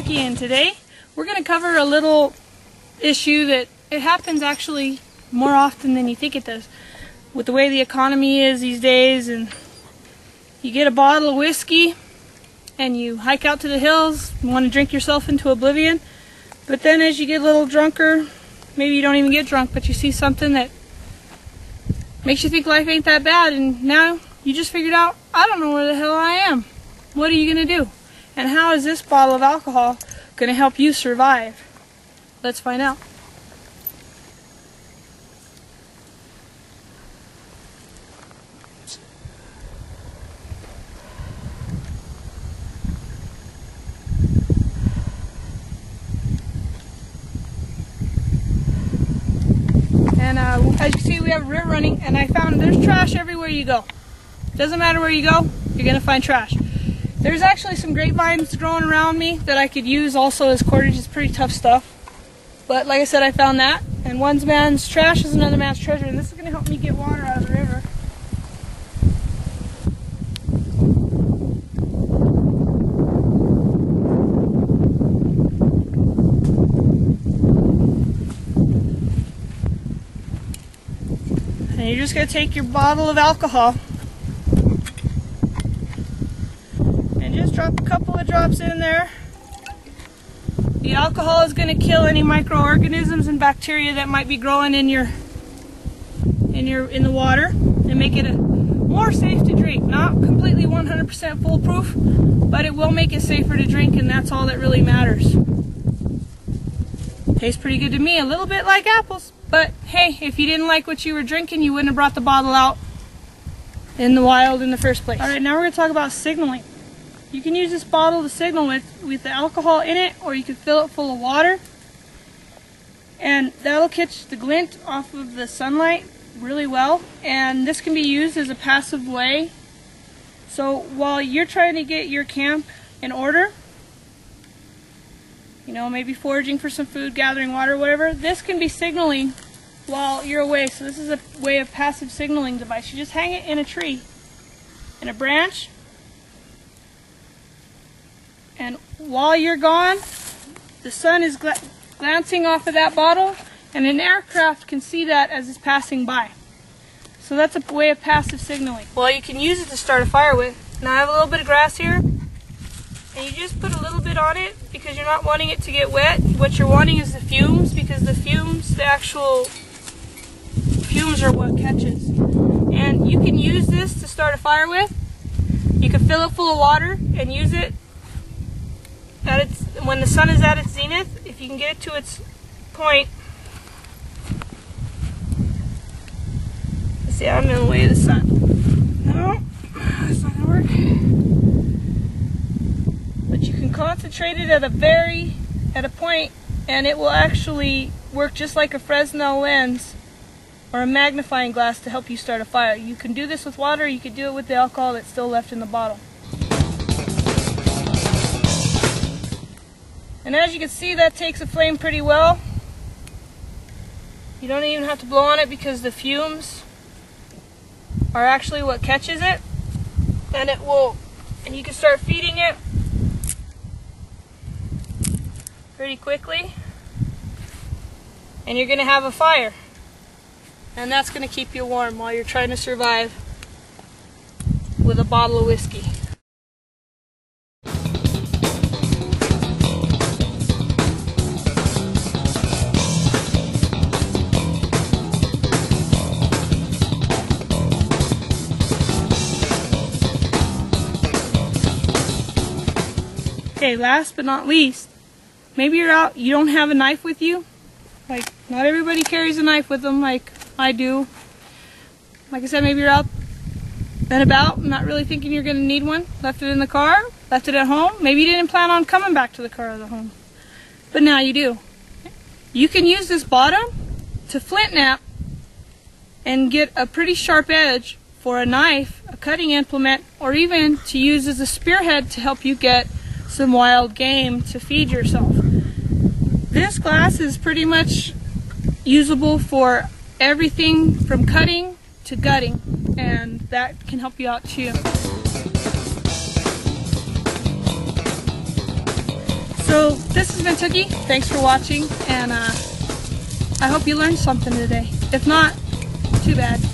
Becky, and today we're going to cover a little issue that it happens actually more often than you think it does with the way the economy is these days. And you get a bottle of whiskey and you hike out to the hills and want to drink yourself into oblivion, but then as you get a little drunker, maybe you don't even get drunk, but you see something that makes you think life ain't that bad, and now you just figured out, I don't know where the hell I am. What are you going to do? And how is this bottle of alcohol going to help you survive? Let's find out. And as you can see, we have a river running, and I found there's trash everywhere you go. Doesn't matter where you go, you're going to find trash. There's actually some grapevines growing around me that I could use also as cordage. It's pretty tough stuff. But like I said, I found that. And one man's trash is another man's treasure. And this is going to help me get water out of the river. And you're just going to take your bottle of alcohol and just drop a couple of drops in there. The alcohol is going to kill any microorganisms and bacteria that might be growing in the water and make it more safe to drink. Not completely 100% foolproof, but it will make it safer to drink, and that's all that really matters. Tastes pretty good to me, a little bit like apples. But hey, if you didn't like what you were drinking, you wouldn't have brought the bottle out in the wild in the first place. Alright, now we're going to talk about signaling. You can use this bottle to signal with the alcohol in it, or you can fill it full of water. And that'll catch the glint off of the sunlight really well. And this can be used as a passive way. So while you're trying to get your camp in order, you know, maybe foraging for some food, gathering water, whatever, this can be signaling while you're away. So this is a way of passive signaling device. You just hang it in a tree, in a branch, and while you're gone, the sun is glancing off of that bottle, and an aircraft can see that as it's passing by. So that's a way of passive signaling. Well, you can use it to start a fire with. Now I have a little bit of grass here, and you just put a little bit on it because you're not wanting it to get wet. What you're wanting is the fumes, because the fumes, the actual fumes are what catches. And you can use this to start a fire with. You can fill it full of water and use it when the sun is at its zenith. If you can get it to its point. Let's see, I'm in the way of the sun. No, that's not gonna work. But you can concentrate it at a point, and it will actually work just like a Fresnel lens or a magnifying glass to help you start a fire. You can do this with water, you could do it with the alcohol that's still left in the bottle. And as you can see, that takes a flame pretty well. You don't even have to blow on it because the fumes are actually what catches it. And you can start feeding it pretty quickly. And you're going to have a fire. And that's going to keep you warm while you're trying to survive with a bottle of whiskey. Okay, last but not least, maybe you're out, you don't have a knife with you. Like, not everybody carries a knife with them like I do. Like I said, maybe you're out and about, not really thinking you're going to need one. Left it in the car, left it at home. Maybe you didn't plan on coming back to the car or the home, but now you do. You can use this bottom to flint knap and get a pretty sharp edge for a knife, a cutting implement, or even to use as a spearhead to help you get some wild game to feed yourself. This glass is pretty much usable for everything from cutting to gutting, and that can help you out too. So So this has been Tookie. Thanks for watching, and I hope you learned something today. If not, too bad.